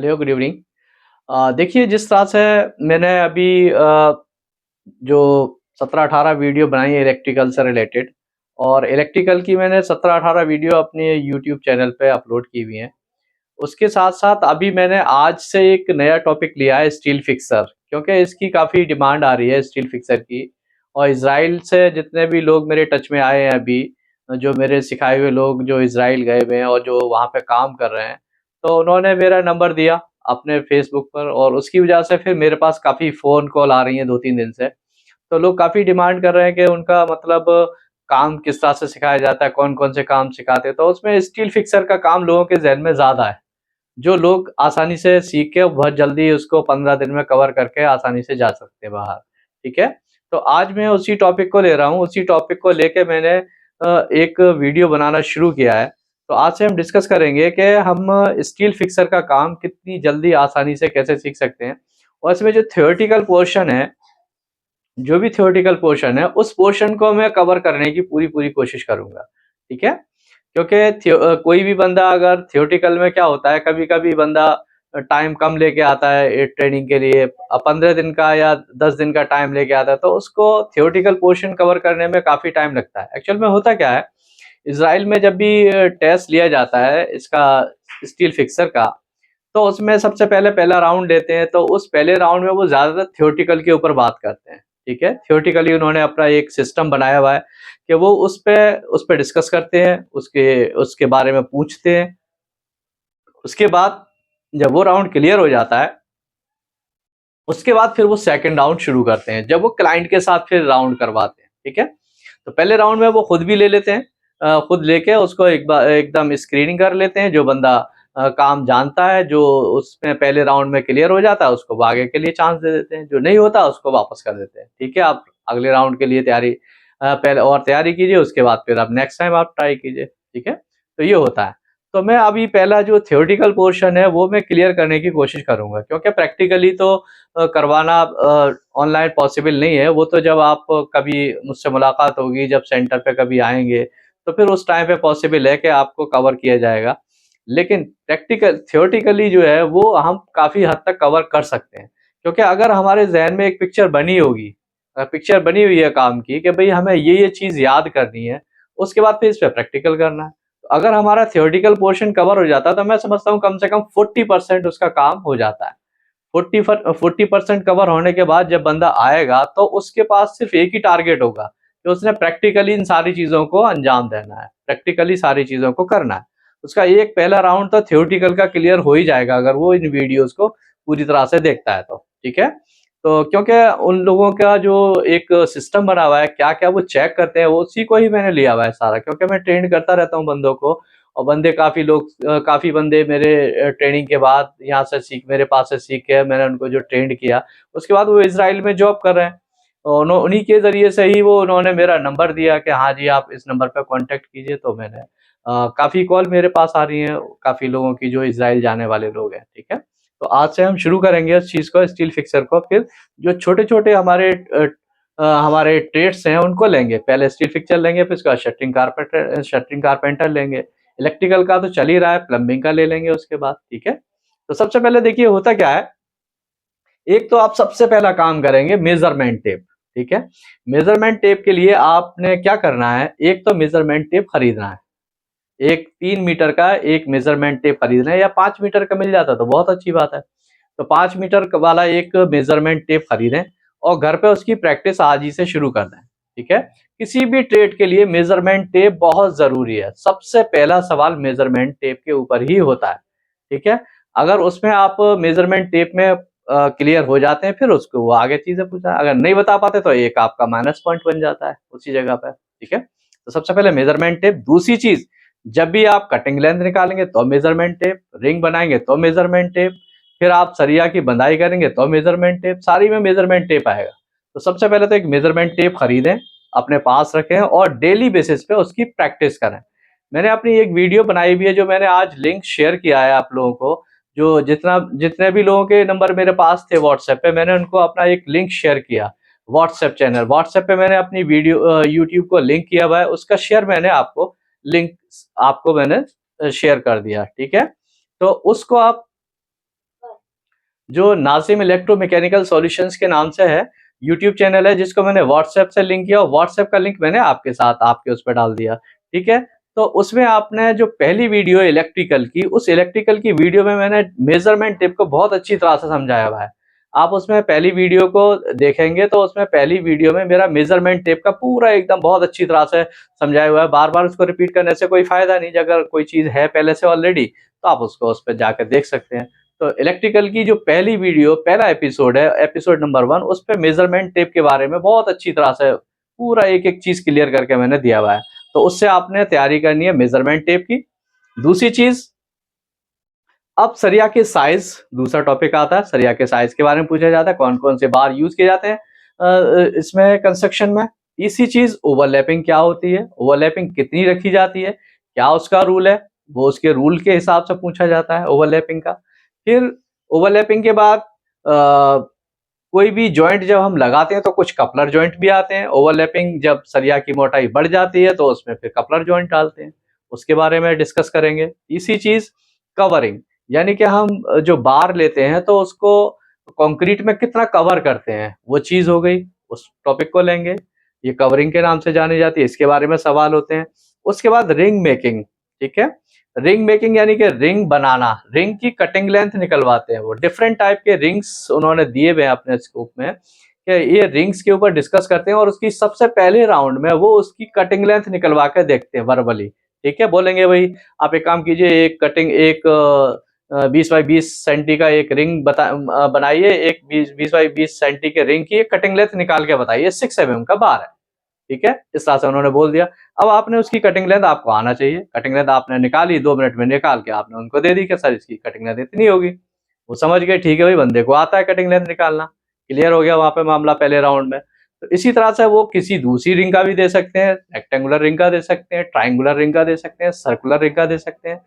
Hello, good evening. देखिए, जिस तरह से मैंने अभी जो 17-18 वीडियो बनाई है इलेक्ट्रिकल से रिलेटेड, और इलेक्ट्रिकल की मैंने 17-18 वीडियो अपने यूट्यूब चैनल पे अपलोड की हुई हैं। उसके साथ-साथ अभी मैंने आज से एक नया टॉपिक लिया है, स्टील फिक्सर, क्योंकि इसकी काफ़ी डिमांड आ रही है स्टील फिक्सर की। और इज़राइल से जितने भी लोग मेरे टच में आए हैं अभी, जो मेरे सिखाए हुए लोग जो इज़राइल गए हुए हैं और जो वहाँ पे काम कर रहे हैं, तो उन्होंने मेरा नंबर दिया अपने फ़ेसबुक पर, और उसकी वजह से फिर मेरे पास काफ़ी फ़ोन कॉल आ रही हैं 2-3 दिन से। तो लोग काफ़ी डिमांड कर रहे हैं कि उनका मतलब काम किस तरह से सिखाया जाता है, कौन-कौन से काम सिखाते हैं, तो उसमें स्टील फिक्सर का काम लोगों के ज़हन में ज़्यादा है। जो लोग आसानी से सीख के बहुत जल्दी उसको 15 दिन में कवर करके आसानी से जा सकते हैं बाहर, ठीक है? तो आज मैं उसी टॉपिक को ले रहा हूँ, उसी टॉपिक को लेके मैंने एक वीडियो बनाना शुरू किया है। तो आज से हम डिस्कस करेंगे कि हम स्टील फिक्सर का काम कितनी जल्दी आसानी से कैसे सीख सकते हैं। और इसमें जो थ्योरेटिकल पोर्शन है, जो भी थ्योरेटिकल पोर्शन है, उस पोर्शन को मैं कवर करने की पूरी-पूरी कोशिश करूँगा, ठीक है? क्योंकि कोई भी बंदा अगर थ्योरेटिकल में क्या होता है, कभी-कभी बंदा टाइम कम लेके आता है ट्रेनिंग के लिए, 15 दिन का या 10 दिन का टाइम लेके आता है, तो उसको थ्योरेटिकल पोर्शन कवर करने में काफ़ी टाइम लगता है। एक्चुअल में होता क्या है, इज़राइल में जब भी टेस्ट लिया जाता है इसका, स्टील फिक्सर का, तो उसमें सबसे पहले पहला राउंड लेते हैं, तो उस पहले राउंड में वो ज़्यादातर थ्योरेटिकल के ऊपर बात करते हैं, ठीक है? थ्योरेटिकली उन्होंने अपना एक सिस्टम बनाया हुआ है कि वो उस पे डिस्कस करते हैं, उसके उसके बारे में पूछते हैं। उसके बाद जब वो राउंड क्लियर हो जाता है, उसके बाद फिर वो सेकंड राउंड शुरू करते हैं, जब वो क्लाइंट के साथ फिर राउंड करवाते हैं, ठीक है? तो पहले राउंड में वो खुद भी ले लेते हैं, खुद लेके उसको एक बार एकदम स्क्रीनिंग कर लेते हैं। जो बंदा काम जानता है, जो उसमें पहले राउंड में क्लियर हो जाता है, उसको वो आगे के लिए चांस दे देते हैं, जो नहीं होता उसको वापस कर देते हैं, ठीक है? आप अगले राउंड के लिए तैयारी पहले और तैयारी कीजिए, उसके बाद फिर आप नेक्स्ट टाइम आप ट्राई कीजिए, ठीक है? तो ये होता है। तो मैं अभी पहला जो थ्योरेटिकल पोर्शन है वो मैं क्लियर करने की कोशिश करूँगा, क्योंकि प्रैक्टिकली तो करवाना ऑनलाइन पॉसिबल नहीं है। वो तो जब आप कभी मुझसे मुलाकात होगी, जब सेंटर पे कभी आएँगे, तो फिर उस टाइम पे पॉसिबल है कि आपको कवर किया जाएगा। लेकिन प्रैक्टिकल थ्योरेटिकली जो है वो हम काफ़ी हद तक कवर कर सकते हैं। क्योंकि अगर हमारे ज़हन में एक पिक्चर बनी होगी, पिक्चर बनी हुई है काम की कि भई हमें ये चीज़ याद करनी है, उसके बाद फिर इस पे प्रैक्टिकल करना है। तो अगर हमारा थ्योरेटिकल पोर्शन कवर हो जाता है, तो मैं समझता हूँ कम से कम 40% उसका काम हो जाता है। 40% कवर होने के बाद जब बंदा आएगा, तो उसके पास सिर्फ एक ही टारगेट होगा कि उसने प्रैक्टिकली इन सारी चीज़ों को अंजाम देना है, प्रैक्टिकली सारी चीज़ों को करना है। उसका एक पहला राउंड तो थ्योरेटिकल का क्लियर हो ही जाएगा, अगर वो इन वीडियोज़ को पूरी तरह से देखता है तो, ठीक है? तो क्योंकि उन लोगों का जो एक सिस्टम बना हुआ है, क्या-क्या वो चेक करते हैं, वो उसी को ही मैंने लिया हुआ है सारा, क्योंकि मैं ट्रेन करता रहता हूँ बंदों को। और बंदे काफ़ी लोग काफ़ी बंदे मेरे ट्रेनिंग के बाद यहाँ से सीख मेरे पास से सीख के मैंने उनको जो ट्रेंड किया, उसके बाद वो इज़राइल में जॉब कर रहे हैं। और उन्हीं के ज़रिए से ही वो उन्होंने मेरा नंबर दिया कि हाँ जी, आप इस नंबर पे कॉन्टैक्ट कीजिए, तो मैंने काफ़ी कॉल मेरे पास आ रही हैं, काफ़ी लोगों की जो इज़राइल जाने वाले लोग हैं, ठीक है? तो आज से हम शुरू करेंगे इस चीज़ को, स्टील फिक्सर को, फिर जो छोटे-छोटे हमारे ट्रेड्स हैं उनको लेंगे। पहले स्टील फिक्सर लेंगे, फिर उसके बाद शटरिंग कारपेंटर लेंगे। इलेक्ट्रिकल का तो चल ही रहा है, प्लम्बिंग का ले लेंगे उसके बाद, ठीक है? तो सबसे पहले देखिए होता क्या है, एक तो आप सबसे पहला काम करेंगे मेज़रमेंट टेप, ठीक है? मेज़रमेंट टेप के लिए आपने क्या करना है, एक तो मेज़रमेंट टेप खरीदना है। एक 3 मीटर का एक मेज़रमेंट टेप खरीदना है, या 5 मीटर का मिल जाता है तो बहुत अच्छी बात है। तो 5 मीटर वाला एक मेज़रमेंट टेप खरीदें और घर पे उसकी प्रैक्टिस आज ही से शुरू कर दें, ठीक है? किसी भी ट्रेड के लिए मेज़रमेंट टेप बहुत ज़रूरी है। सबसे पहला सवाल मेज़रमेंट टेप के ऊपर ही होता है, ठीक है? अगर उसमें आप मेज़रमेंट टेप में क्लियर हो जाते हैं, फिर उसको वो आगे चीज़ें पूछा, अगर नहीं बता पाते तो एक आपका माइनस पॉइंट बन जाता है उसी जगह पे, ठीक है? तो सबसे पहले मेज़रमेंट टेप। दूसरी चीज़, जब भी आप कटिंग लेंथ निकालेंगे तो मेज़रमेंट टेप, रिंग बनाएँगे तो मेज़रमेंट टेप, फिर आप सरिया की बंधाई करेंगे तो मेज़रमेंट टेप, सारी में मेज़रमेंट टेप आएगा। तो सबसे पहले तो एक मेज़रमेंट टेप खरीदें, अपने पास रखें और डेली बेसिस पे उसकी प्रैक्टिस करें। मैंने अपनी एक वीडियो बनाई हुई है, जो मैंने आज लिंक शेयर किया है आप लोगों को, जो जितने भी लोगों के नंबर मेरे पास थे व्हाट्सएप पे, मैंने उनको अपना एक लिंक शेयर किया। व्हाट्सएप चैनल, व्हाट्सएप पे मैंने अपनी वीडियो यूट्यूब को लिंक किया हुआ है, उसका शेयर मैंने आपको लिंक आपको मैंने शेयर कर दिया, ठीक है? तो उसको आप जो नाज़िम इलेक्ट्रोमैकेनिकल सॉल्यूशंस के नाम से है, यूट्यूब चैनल है जिसको मैंने व्हाट्सएप से लिंक किया और व्हाट्सएप का लिंक मैंने आपके साथ आपके उस पे डाल दिया, ठीक है? तो उसमें आपने जो पहली वीडियो है इलेक्ट्रिकल की, उस इलेक्ट्रिकल की वीडियो में मैंने मेज़रमेंट टेप को बहुत अच्छी तरह से समझाया हुआ है। आप उसमें पहली वीडियो को देखेंगे तो उसमें पहली वीडियो में मेरा मेज़रमेंट टेप का पूरा एकदम बहुत अच्छी तरह से समझाया हुआ है। बार-बार उसको रिपीट करने से कोई फ़ायदा नहीं, अगर कोई चीज़ है पहले से ऑलरेडी, तो आप उसको उस पे जाकर देख सकते हैं। तो इलेक्ट्रिकल की जो पहली वीडियो, पहला एपिसोड है, एपिसोड नंबर 1, उस पे मेज़रमेंट टेप के बारे में बहुत अच्छी तरह से पूरा एक-एक चीज़ क्लियर करके मैंने दिया हुआ है। तो उससे आपने तैयारी करनी है मेज़रमेंट टेप की। दूसरी चीज़, अब सरिया के साइज़, दूसरा टॉपिक आता है, सरिया के साइज़ के बारे में पूछा जाता है, कौन-कौन से बार यूज़ किए जाते हैं इसमें कंस्ट्रक्शन में। तीसरी चीज़, ओवरलैपिंग क्या होती है? ओवरलैपिंग कितनी रखी जाती है? क्या उसका रूल है? वो उसके रूल के हिसाब से पूछा जाता है ओवरलैपिंग का। फिर ओवरलैपिंग के बाद कोई भी जॉइंट जब हम लगाते हैं तो कुछ कपलर जॉइंट भी आते हैं। ओवरलैपिंग जब सरिया की मोटाई बढ़ जाती है तो उसमें फिर कपलर जॉइंट डालते हैं। उसके बारे में डिस्कस करेंगे। तीसरी चीज़, कवरिंग, यानी कि हम जो बार लेते हैं तो उसको कंक्रीट में कितना कवर करते हैं, वो चीज़ हो गई, उस टॉपिक को लेंगे। ये कवरिंग के नाम से जानी जाती है, इसके बारे में सवाल होते हैं। उसके बाद रिंग मेकिंग, ठीक है? रिंग मेकिंग यानी कि रिंग बनाना, रिंग की कटिंग लेंथ निकलवाते हैं वो। डिफरेंट टाइप के रिंग्स उन्होंने दिए हुए हैं अपने स्कोप में, कि ये रिंग्स के ऊपर डिस्कस करते हैं और उसकी सबसे पहले राउंड में वो उसकी कटिंग लेंथ निकलवा के देखते हैं वर्बली, ठीक है? बोलेंगे भाई आप एक काम कीजिए, एक कटिंग, एक 20 बाई 20 सेंटी का एक रिंग बनाइए, एक 20 बाई 20 सेंटी के रिंग की एक कटिंग लेंथ निकाल के बताइए, 6 mm का बार है। ठीक है? इस तरह से उन्होंने बोल दिया। अब आपने उसकी कटिंग लेंथ आपको आना चाहिए। कटिंग लेंथ आपने निकाली, 2 मिनट में निकाल के आपने उनको दे दी कि सर इसकी कटिंग लेंथ इतनी होगी। वो समझ गए, ठीक है भाई, बंदे को आता है कटिंग लेंथ निकालना। क्लियर हो गया वहाँ पे मामला पहले राउंड में। तो इसी तरह से वो किसी दूसरी रिंग का भी दे सकते हैं, रेक्टेंगुलर रिंग का दे सकते हैं, ट्रायंगुलर रिंग का दे सकते हैं, सर्कुलर रिंग का दे सकते हैं,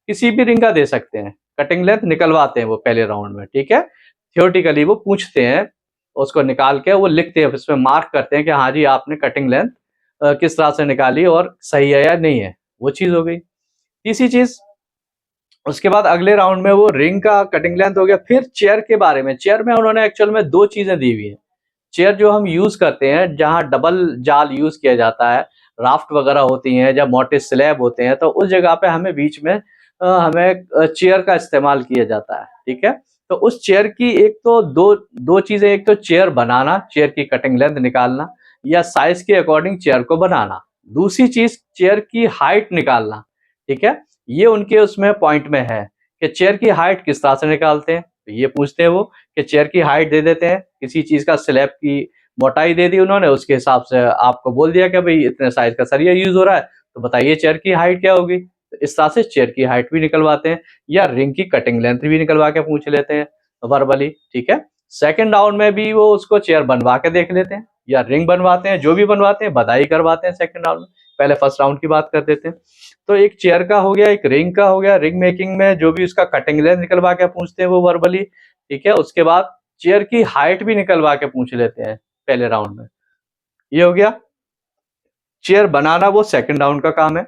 किसी भी रिंग का दे सकते हैं। कटिंग लेंथ निकलवाते हैं वो पहले राउंड में, ठीक है? थ्योरेटिकली वो पूछते हैं, उसको निकाल के वो लिखते हैं, उसमें मार्क करते हैं कि हाँ जी आपने कटिंग लेंथ किस तरह से निकाली और सही है या नहीं है, वो चीज़ हो गई। तीसरी चीज़, उसके बाद अगले राउंड में वो रिंग का कटिंग लेंथ हो गया। फिर चेयर के बारे में, चेयर में उन्होंने एक्चुअल में 2 चीज़ें दी हुई हैं। चेयर जो हम यूज़ करते हैं, जहाँ डबल जाल यूज़ किया जाता है, राफ्ट वगैरह होती हैं, जब मोटे स्लैब होते हैं, तो उस जगह पे हमें बीच में हमें चेयर का इस्तेमाल किया जाता है, ठीक है? तो उस चेयर की एक तो दो चीज़ें, एक तो चेयर बनाना, चेयर की कटिंग लेंथ निकालना या साइज़ के अकॉर्डिंग चेयर को बनाना। दूसरी चीज़, चेयर की हाइट निकालना, ठीक है? ये उनके उसमें पॉइंट में है कि चेयर की हाइट किस तरह से निकालते हैं, तो ये पूछते हैं वो कि चेयर की हाइट दे देते हैं, किसी चीज़ का स्लैब की मोटाई दे दी उन्होंने, उसके हिसाब से आपको बोल दिया कि भाई इतने साइज़ का सरिया यूज़ हो रहा है, तो बताइए चेयर की हाइट क्या होगी? तो इस तरह से चेयर की हाइट भी निकलवाते हैं या रिंग की कटिंग लेंथ भी निकलवा के पूछ लेते हैं वर्बली, ठीक है? सेकंड राउंड में भी वो उसको चेयर बनवा के देख लेते हैं या रिंग बनवाते हैं, जो भी बनवाते हैं, बधाई करवाते हैं सेकंड राउंड में। पहले फर्स्ट राउंड की बात कर देते हैं। तो एक चेयर का हो गया, एक रिंग का हो गया। रिंग मेकिंग में जो भी उसका कटिंग लेंथ निकलवा के पूछते हैं वो वर्बली, ठीक है? उसके बाद चेयर की हाइट भी निकलवा के पूछ लेते हैं पहले राउंड में। ये हो गया। चेयर बनाना वो सेकंड राउंड का काम है।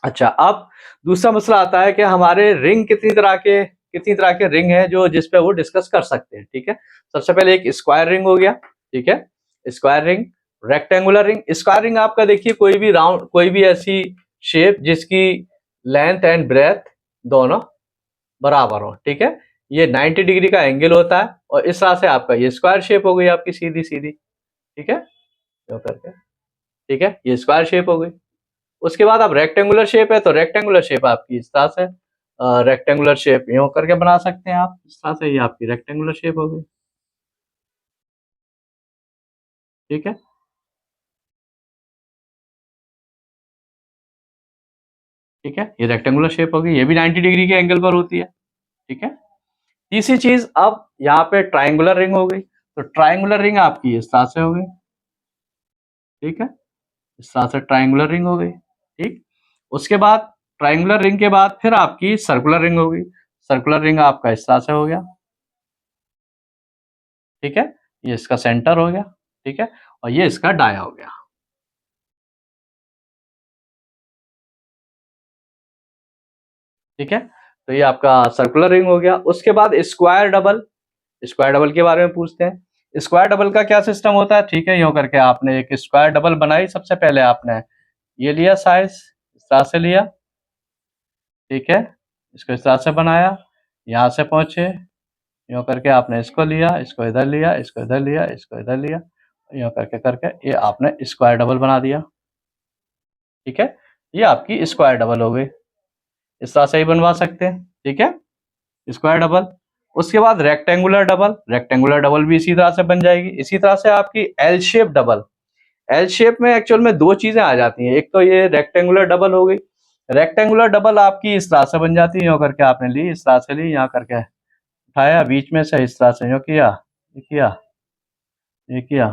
अच्छा, अब दूसरा मसला आता है कि हमारे रिंग कितनी तरह के रिंग है जो जिस पे वो डिस्कस कर सकते हैं, ठीक है? सबसे पहले एक स्क्वायर रिंग हो गया, ठीक है? Square ring, rectangular ring. Square ring आपका देखिए कोई भी ऐसी शेप जिसकी लेंथ एंड ब्रेथ दोनों बराबर हो, ठीक है? ये 90 डिग्री का एंगल होता है और इस तरह से आपका ये स्क्वायर शेप हो गई आपकी सीधी-सीधी, ठीक है? यूँ करके, ठीक है? ये स्क्वायर शेप हो गई। उसके बाद अब रेक्टेंगुलर शेप है तो रेक्टेंगुलर शेप आपकी इस तरह से रेक्टेंगुलर शेप यूँ करके बना सकते हैं आप। इस तरह से ये आपकी रेक्टेंगुलर शेप हो गई, ठीक है? ठीक है? ये रेक्टेंगुलर शेप हो गई, ये भी 90 डिग्री के एंगल पर होती है, ठीक है? तीसरी चीज़, अब यहाँ पे ट्रायंगुलर रिंग हो गई, तो ट्रायंगुलर रिंग आपकी इस तरह से हो गई, ठीक है? इस तरह से ट्रायंगुलर रिंग हो गई, ठीक? उसके बाद ट्रायंगुलर रिंग के बाद फिर आपकी सर्कुलर रिंग हो गई। सर्कुलर रिंग आपका इस तरह से हो गया, ठीक है? ये इसका सेंटर हो गया, ठीक है? और ये इसका डाया हो गया, ठीक है? तो ये आपका सर्कुलर रिंग हो गया। उसके बाद स्क्वायर डबल, स्क्वायर डबल के बारे में पूछते हैं। स्क्वायर डबल का क्या सिस्टम होता है, ठीक है, यूं करके आपने एक स्क्वायर डबल बनाई, सबसे पहले आपने ये लिया साइज, इस तरह से लिया, ठीक है, इसको इस तरह से बनाया, यहाँ से पहुंचे, यूं करके आपने इसको लिया, इसको इधर लिया, इसको इधर लिया, इसको इधर लिया, यूं करके करके ये आपने स्क्वायर डबल बना दिया, ठीक है, ये आपकी स्क्वायर डबल हो गई। इस तरह से ही बनवा सकते हैं, ठीक है, स्क्वायर डबल। उसके बाद रेक्टेंगुलर डबल भी इसी तरह से बन जाएगी। इसी तरह से आपकी L shape double, L shape में एक्चुअल में दो चीजें आ जाती हैं, एक तो ये रेक्टेंगुलर डबल हो गई, रेक्टेंगुलर डबल आपकी इस तरह से बन जाती है, यूं करके आपने ली, इस तरह से ली, यहाँ करके उठाया बीच में से, इस तरह से यूं किया, ये किया, ये किया,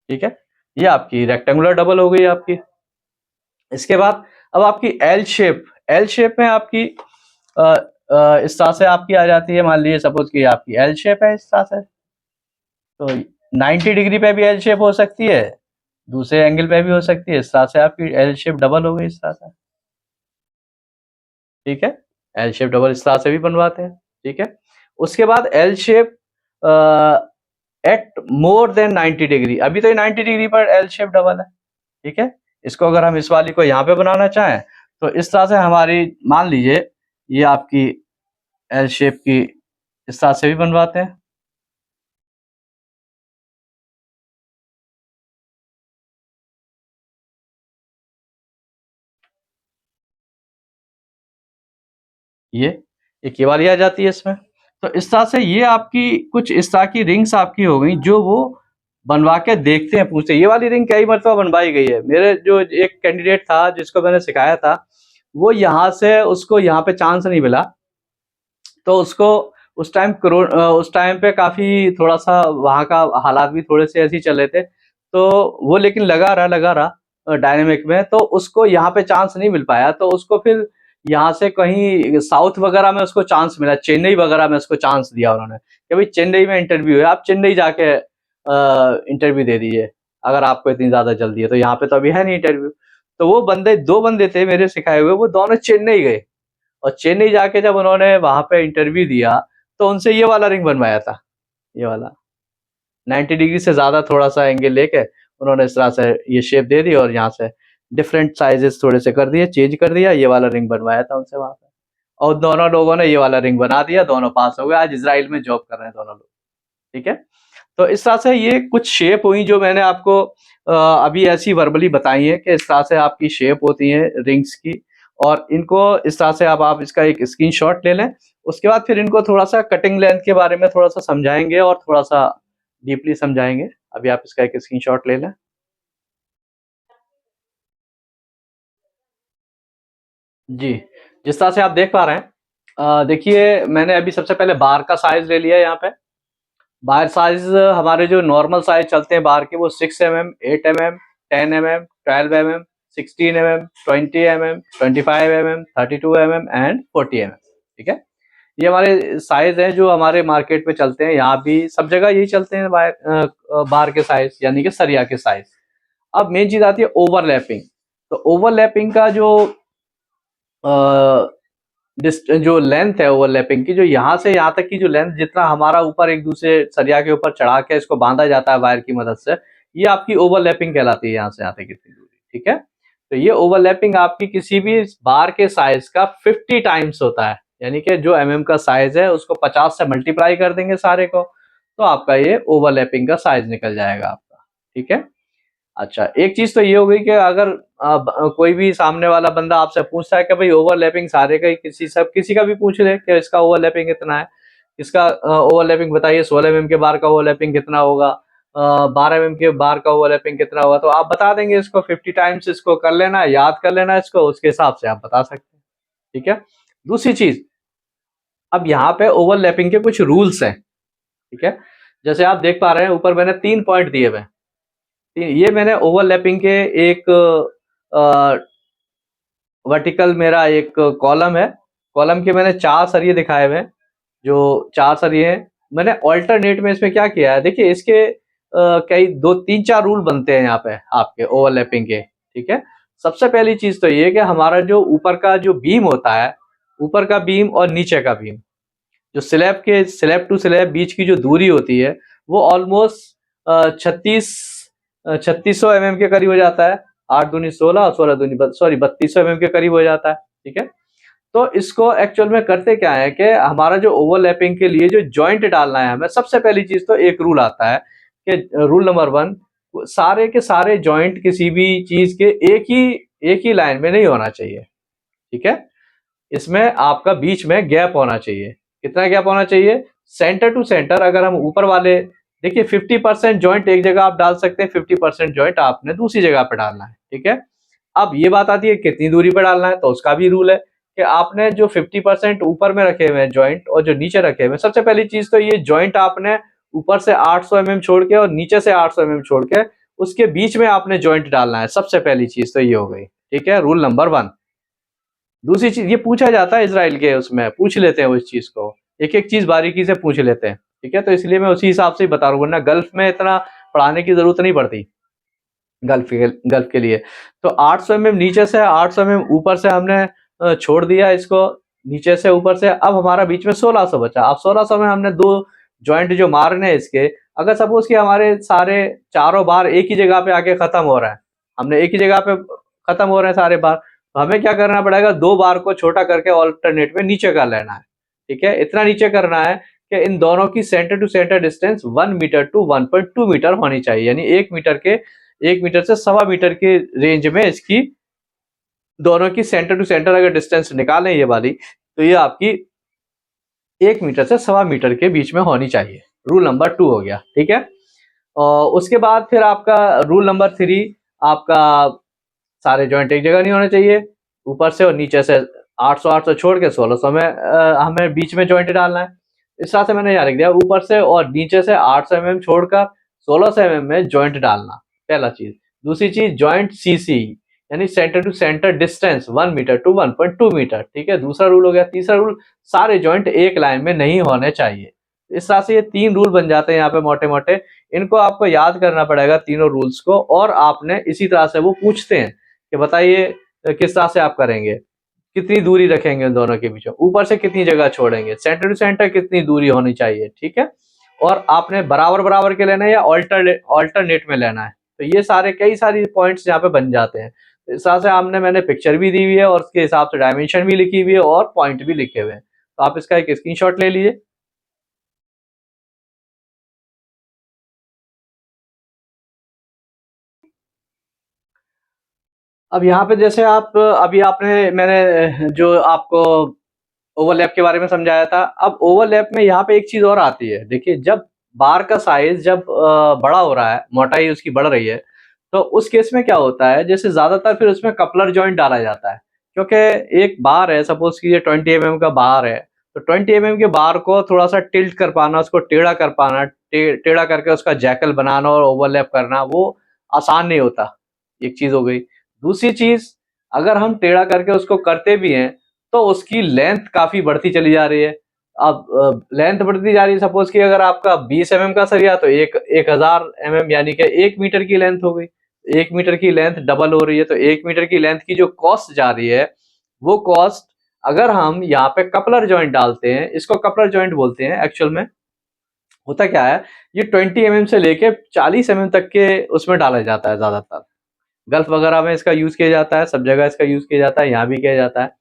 ठीक है, ये आपकी रेक्टेंगुलर डबल हो गई आपकी। इसके बाद अब आपकी एल शेप, एल शेप में आपकी इस तरह से आपकी आ जाती है, मान लीजिए सपोज कि आपकी एल शेप है इस तरह से, तो 90 डिग्री पे भी एल शेप हो सकती है, दूसरे एंगल पे भी हो सकती है, इस तरह से आपकी एल शेप डबल हो गई इस तरह से, ठीक है, एल शेप डबल इस तरह से भी बनवाते हैं, ठीक है। उसके बाद L shape at more than 90 degree, अभी तो ये 90 डिग्री पर एल शेप डबल है, ठीक है। इसको अगर हम इस वाली को यहाँ पे बनाना चाहें तो इस तरह से हमारी, मान लीजिए ये आपकी एल शेप की इस तरह से भी बनवाते हैं, ये एक ये वाली आ जाती है इसमें। तो इस तरह से ये आपकी कुछ इस तरह की रिंग्स आपकी हो गई जो वो बनवा के देखते हैं, पूछते हैं। ये वाली रिंग कई मरतबा बनवाई गई है, मेरे जो एक कैंडिडेट था जिसको मैंने सिखाया था, वो यहाँ से उसको यहाँ पे चांस नहीं मिला, तो उसको उस टाइम पे काफी थोड़ा सा वहाँ का हालात भी थोड़े से ऐसे ही चल रहे थे, तो वो लेकिन लगा रहा डायनेमिक में, तो उसको यहाँ पे चांस नहीं मिल पाया, तो उसको फिर यहाँ से कहीं साउथ वगैरह में उसको चांस मिला, चेन्नई वगैरह में उसको चांस दिया उन्होंने कि भाई चेन्नई में इंटरव्यू है, आप चेन्नई जाके इंटरव्यू दे दीजिए, अगर आपको इतनी ज्यादा जल्दी है, तो यहाँ पे तो अभी है नहीं इंटरव्यू। तो वो बंदे, दो बंदे थे मेरे सिखाए हुए, वो दोनों चेन्नई गए, और चेन्नई जाके जब उन्होंने वहां पे इंटरव्यू दिया तो उनसे ये वाला रिंग बनवाया था, ये वाला 90 डिग्री से ज्यादा थोड़ा सा एंगल लेके उन्होंने इस तरह से ये शेप दे दी, और यहाँ से डिफरेंट साइजेस थोड़े से कर दिए, चेंज कर दिया, ये वाला रिंग बनवाया था उनसे वहां पे, और दोनों लोगों ने ये वाला रिंग बना दिया, दोनों पास हो गए, आज इजराइल में जॉब कर रहे हैं दोनों लोग, ठीक है। तो इस तरह से ये कुछ शेप हुई जो मैंने आपको अभी ऐसी वर्बली बताई है कि इस तरह से आपकी शेप होती है रिंग्स की, और इनको इस तरह से आप इसका एक स्क्रीनशॉट ले लें। उसके बाद फिर इनको थोड़ा सा कटिंग लेंथ के बारे में थोड़ा सा समझाएंगे, और थोड़ा सा डीपली समझाएंगे। अभी आप इसका एक स्क्रीनशॉट ले लें। जी, जिस तरह से आप देख पा रहे हैं, देखिए मैंने अभी सबसे पहले बार का साइज ले लिया यहाँ पे। बार साइज हमारे जो नॉर्मल साइज चलते हैं बार के, वो 6 mm, 8 mm, 10 mm, 12 mm, 16 mm, 20 mm, 25 mm, 32 mm and 40 mm, ठीक है। ये हमारे साइज हैं जो हमारे मार्केट में चलते हैं, यहाँ भी सब जगह यही चलते हैं बार के साइज, यानी कि सरिया के साइज। अब मेन चीज आती है ओवरलैपिंग। तो ओवरलैपिंग का जो लेंथ है ओवरलैपिंग की, जो यहाँ से यहाँ तक की जो लेंथ, जितना हमारा ऊपर एक दूसरे सरिया के ऊपर चढ़ा के इसको बांधा जाता है वायर की मदद से, ये आपकी ओवरलैपिंग कहलाती है, यहाँ से यहाँ तक कितनी दूरी, ठीक है। तो ये ओवरलैपिंग आपकी किसी भी बार के साइज का 50 टाइम्स होता है, यानी कि जो का साइज है उसको 50 से मल्टीप्लाई कर देंगे सारे को, तो आपका ये ओवरलैपिंग का साइज निकल जाएगा आपका, ठीक है। अच्छा, एक चीज तो ये हो गई कि अगर कोई भी सामने वाला बंदा आपसे पूछता है कि भाई ओवरलैपिंग सारे का ही, किसी का भी पूछ ले कि इसका ओवरलैपिंग कितना है, इसका ओवरलैपिंग बताइए, 16 mm के बार का ओवरलैपिंग कितना होगा, 12 mm के बार का ओवरलैपिंग कितना होगा, तो आप बता देंगे इसको 50 टाइम्स, इसको कर लेना, याद कर लेना इसको, उसके हिसाब से आप बता सकते हैं, ठीक है। दूसरी चीज, अब यहाँ पे ओवरलैपिंग के कुछ रूल्स हैं, ठीक है। जैसे आप देख पा रहे हैं ऊपर मैंने 3 पॉइंट दिए हुए हैं, ये मैंने ओवरलैपिंग के एक वर्टिकल मेरा एक कॉलम है, कॉलम के मैंने 4 सरिये दिखाए हुए हैं, जो 4 सरिये हैं, मैंने ऑल्टरनेट में इसमें क्या किया है, देखिए इसके कई 2 3 4 रूल बनते हैं यहाँ पे आपके ओवरलैपिंग के, ठीक है। सबसे पहली चीज तो ये कि हमारा जो ऊपर का जो बीम होता है, ऊपर का बीम और नीचे का बीम, जो स्लैब टू स्लैब बीच की जो दूरी होती है, वो ऑलमोस्ट 3600 mm के करीब हो जाता है। 8 दूनी 16, 3200 mm के करीब हो जाता है। ठीक है, तो इसको एक्चुअल में करते क्या है कि हमारा जो ओवरलैपिंग के लिए जो जॉइंट डालना है हमें, सबसे पहली चीज तो एक रूल आता है कि रूल नंबर 1, सारे के सारे जॉइंट किसी भी चीज के एक ही लाइन में नहीं होना चाहिए। ठीक है, इसमें आपका बीच में गैप होना चाहिए। कितना गैप होना चाहिए? सेंटर टू सेंटर, अगर हम ऊपर वाले, देखिए 50% जॉइंट एक जगह आप डाल सकते हैं, 50% जॉइंट आपने दूसरी जगह पे डालना है। ठीक है, अब ये बात आती है कितनी दूरी पे डालना है, तो उसका भी रूल है कि आपने जो 50% ऊपर में रखे हुए हैं जॉइंट और जो नीचे रखे हुए हैं, सबसे पहली चीज तो ये जॉइंट आपने ऊपर से 800 mm छोड़ के और नीचे से 800 mm छोड़ के उसके बीच में आपने जॉइंट डालना है। सबसे पहली चीज तो ये हो गई। ठीक है, रूल नंबर 1। दूसरी चीज, ये पूछा जाता है इजराइल के, उसमें पूछ लेते हैं उस चीज को, एक एक चीज बारीकी से पूछ लेते हैं। ठीक है, तो इसलिए मैं उसी हिसाब से ही बता रहा हूँ, वरना गल्फ में इतना पढ़ाने की जरूरत नहीं पड़ती। गल्फ के लिए तो 800 mm नीचे से, 800 mm ऊपर से हमने छोड़ दिया इसको, नीचे से ऊपर से। अब हमारा बीच में 1600 बचा। अब 1600 में हमने दो जॉइंट जो मारने हैं इसके, अगर सपोज कि हमारे सारे चारों बार एक ही जगह पे आके खत्म हो रहा है, हमने एक ही जगह पे खत्म हो रहे हैं सारे बार, तो हमें क्या करना पड़ेगा? दो बार को छोटा करके ऑल्टरनेट में नीचे कर लेना है। ठीक है, इतना नीचे करना है कि इन दोनों की centre to centre distance 1 metre to 1.2 metre होनी चाहिए, यानी 1 मीटर से 1.25 मीटर के रेंज में इसकी दोनों की सेंटर टू सेंटर अगर डिस्टेंस निकालें ये वाली, तो ये आपकी 1 मीटर से 1.25 मीटर के बीच में होनी चाहिए। रूल नंबर 2 हो गया। ठीक है, और उसके बाद फिर आपका रूल नंबर 3, आपका सारे जॉइंट एक जगह नहीं होने चाहिए, ऊपर से और नीचे से 800 छोड़ के 1600 में हमें बीच में जॉइंट डालना है। इस तरह से मैंने यहाँ लिख दिया, ऊपर से और नीचे से 800 mm छोड़कर 1600 mm में जॉइंट डालना, पहला चीज। दूसरी चीज, जॉइंट सीसी यानी centre to centre distance 1 metre to 1.2 metre. ठीक है, दूसरा रूल हो गया। तीसरा रूल, सारे जॉइंट एक लाइन में नहीं होने चाहिए। इस तरह से ये 3 रूल बन जाते हैं यहाँ पे मोटे मोटे। इनको आपको याद करना पड़ेगा तीनों रूल्स को, और आपने इसी तरह से वो पूछते हैं कि बताइए किस तरह से आप करेंगे, कितनी दूरी रखेंगे उन दोनों के बीच में, ऊपर से कितनी जगह छोड़ेंगे, सेंटर टू सेंटर कितनी दूरी होनी चाहिए। ठीक है, और आपने बराबर बराबर के लेना है या ऑल्टरनेट में लेना है। तो ये सारे कई सारी पॉइंट्स यहाँ पे बन जाते हैं। तो इस तरह से मैंने पिक्चर भी दी हुई है और उसके हिसाब से डायमेंशन भी लिखी हुई है और पॉइंट भी लिखे हुए हैं। तो आप इसका एक स्क्रीनशॉट ले लीजिए। अब यहाँ पे जैसे आप अभी आपने मैंने जो आपको ओवरलैप के बारे में समझाया था, अब ओवरलैप में यहाँ पे एक चीज और आती है। देखिए, जब बार का साइज जब बड़ा हो रहा है, मोटाई उसकी बढ़ रही है, तो उस केस में क्या होता है, जैसे ज्यादातर फिर उसमें कपलर जॉइंट डाला जाता है। क्योंकि एक बार है, सपोज कि ये 20 mm का बार है, तो 20 mm के बार को थोड़ा सा टिल्ट कर पाना, उसको टेढ़ा कर पाना, टेढ़ा करके उसका जैकल बनाना और ओवरलैप करना, वो आसान नहीं होता। एक चीज हो गई। दूसरी चीज, अगर हम टेढ़ा करके उसको करते भी हैं, तो उसकी लेंथ काफी बढ़ती चली जा रही है। अब लेंथ बढ़ती जा रही है, सपोज कि अगर आपका 20 mm का सरिया, तो 1000 mm यानी कि 1 मीटर की लेंथ हो गई। 1 मीटर की लेंथ डबल हो रही है, तो 1 मीटर की लेंथ की जो कॉस्ट जा रही है, वो कॉस्ट अगर हम यहाँ पे कपलर जॉइंट डालते हैं, इसको कपलर जॉइंट बोलते हैं एक्चुअल में। होता क्या है, ये 20 mm से लेके 40 mm तक के उसमें डाला जाता है ज्यादातर। गल्फ वगैरह में इसका यूज किया जाता है, सब जगह इसका यूज किया जाता है, यहाँ भी किया जाता है।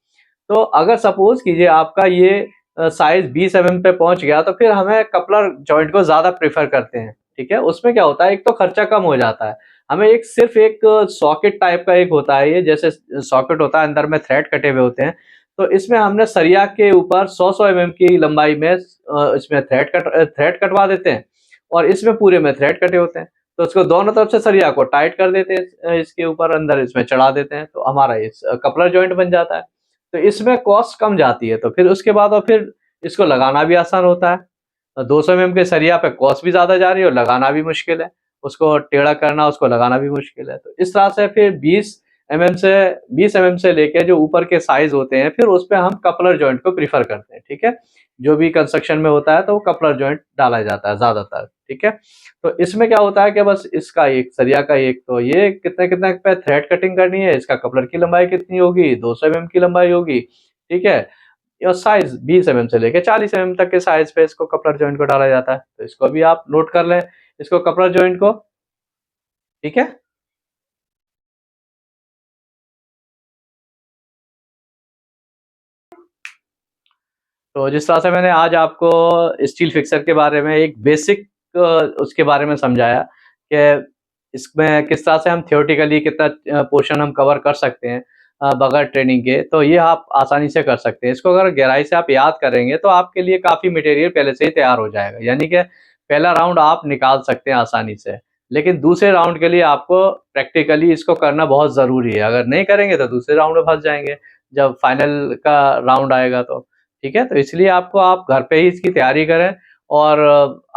तो अगर सपोज कीजिए आपका ये साइज 20 mm पे पहुंच गया, तो फिर हमें कपलर जॉइंट को ज्यादा प्रेफर करते हैं। ठीक है, उसमें क्या होता है, एक तो खर्चा कम हो जाता है। हमें एक सिर्फ एक सॉकेट टाइप का एक होता है, ये जैसे सॉकेट होता है, अंदर में थ्रेड कटे हुए होते हैं। तो इसमें हमने सरिया के ऊपर 100 mm की लंबाई में इसमें थ्रेड कटवा देते हैं, और इसमें पूरे में थ्रेड कटे होते हैं। तो उसको दोनों तरफ से सरिया को टाइट कर देते हैं, इसके ऊपर अंदर इसमें चढ़ा देते हैं, तो हमारा इस कपलर जॉइंट बन जाता है। तो इसमें कॉस्ट कम जाती है, तो फिर उसके बाद और फिर इसको लगाना भी आसान होता है। 200 mm के सरिया पे कॉस्ट भी ज्यादा जा रही है और लगाना भी मुश्किल है, उसको टेढ़ा करना, उसको लगाना भी मुश्किल है। तो इस तरह से फिर 20 mm से लेके जो ऊपर के साइज होते हैं, फिर उस पर हम कपलर जॉइंट को प्रीफर करते हैं। ठीक है, जो भी कंस्ट्रक्शन में होता है तो वो कपलर जॉइंट डाला जाता है ज्यादातर। ठीक है। तो इसमें क्या होता है कि बस इसका एक सरिया का एक, तो ये कितने कितने पे थ्रेड कटिंग करनी है, इसका कपलर की लंबाई कितनी होगी, 200 mm की लंबाई होगी, ठीक है। और साइज 20 mm से लेके 40 mm तक के साइज पे इसको कपलर जॉइंट को डाला जाता है। तो इसको भी आप नोट कर लें, इसको कपलर जॉइंट को, ठीक है। तो जिस तरह से मैंने आज आपको स्टील फिक्सर के बारे में एक बेसिक उसके बारे में समझाया कि इसमें किस तरह से हम थियोरेटिकली कितना पोर्शन हम कवर कर सकते हैं बगैर ट्रेनिंग के, तो ये आप आसानी से कर सकते हैं। इसको अगर गहराई से आप याद करेंगे तो आपके लिए काफ़ी मटेरियल पहले से ही तैयार हो जाएगा, यानी कि पहला राउंड आप निकाल सकते हैं आसानी से। लेकिन दूसरे राउंड के लिए आपको प्रैक्टिकली इसको करना बहुत ज़रूरी है। अगर नहीं करेंगे तो दूसरे राउंड में फंस जाएंगे जब फाइनल का राउंड आएगा तो। ठीक है, तो इसलिए आपको आप घर पे ही इसकी तैयारी करें, और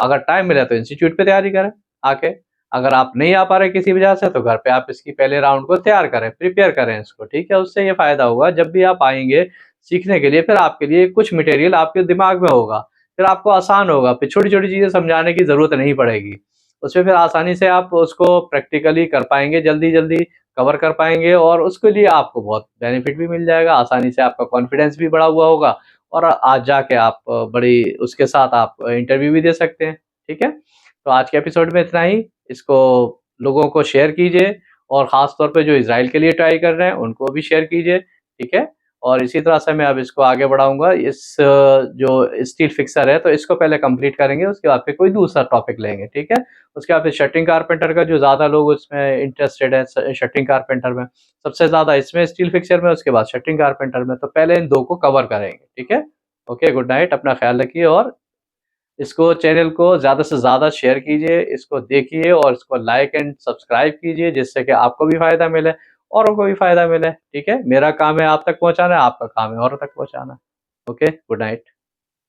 अगर टाइम मिले तो इंस्टीट्यूट पे तैयारी करें आके। अगर आप नहीं आ पा रहे किसी वजह से, तो घर पे आप इसकी पहले राउंड को तैयार करें, प्रिपेयर करें इसको, ठीक है। उससे ये फायदा होगा, जब भी आप आएंगे सीखने के लिए, फिर आपके लिए कुछ मटेरियल आपके दिमाग में होगा, फिर आपको आसान होगा, फिर छोटी छोटी चीजें समझाने की जरूरत नहीं पड़ेगी। उसमें फिर आसानी से आप उसको प्रैक्टिकली कर पाएंगे, जल्दी जल्दी कवर कर पाएंगे, और उसके लिए आपको बहुत बेनिफिट भी मिल जाएगा। आसानी से आपका कॉन्फिडेंस भी बढ़ा हुआ होगा, और आज जाके आप बड़ी उसके साथ आप इंटरव्यू भी दे सकते हैं, ठीक है। तो आज के एपिसोड में इतना ही। इसको लोगों को शेयर कीजिए, और ख़ास तौर पे जो इज़राइल के लिए ट्राई कर रहे हैं उनको भी शेयर कीजिए, ठीक है। और इसी तरह से मैं अब इसको आगे बढ़ाऊँगा। जो स्टील फिक्सर है, तो इसको पहले कंप्लीट करेंगे, उसके बाद फिर कोई दूसरा टॉपिक लेंगे, ठीक है। उसके बाद फिर शटरिंग कारपेंटर का जो ज़्यादा लोग उसमें इंटरेस्टेड है, शटरिंग कारपेंटर में सबसे ज़्यादा, इसमें स्टील फिक्सर में, उसके बाद शटरिंग कारपेंटर में, तो पहले इन 2 को कवर करेंगे, ठीक है। ओके, गुड नाइट, अपना ख्याल रखिए, और इसको चैनल को ज़्यादा से ज़्यादा शेयर कीजिए, इसको देखिए और इसको लाइक एंड सब्सक्राइब कीजिए, जिससे कि आपको भी फ़ायदा मिले, औरों को भी फ़ायदा मिले, ठीक है। मेरा काम है आप तक पहुँचाना, आपका काम है औरों तक पहुँचाना। Okay, good night.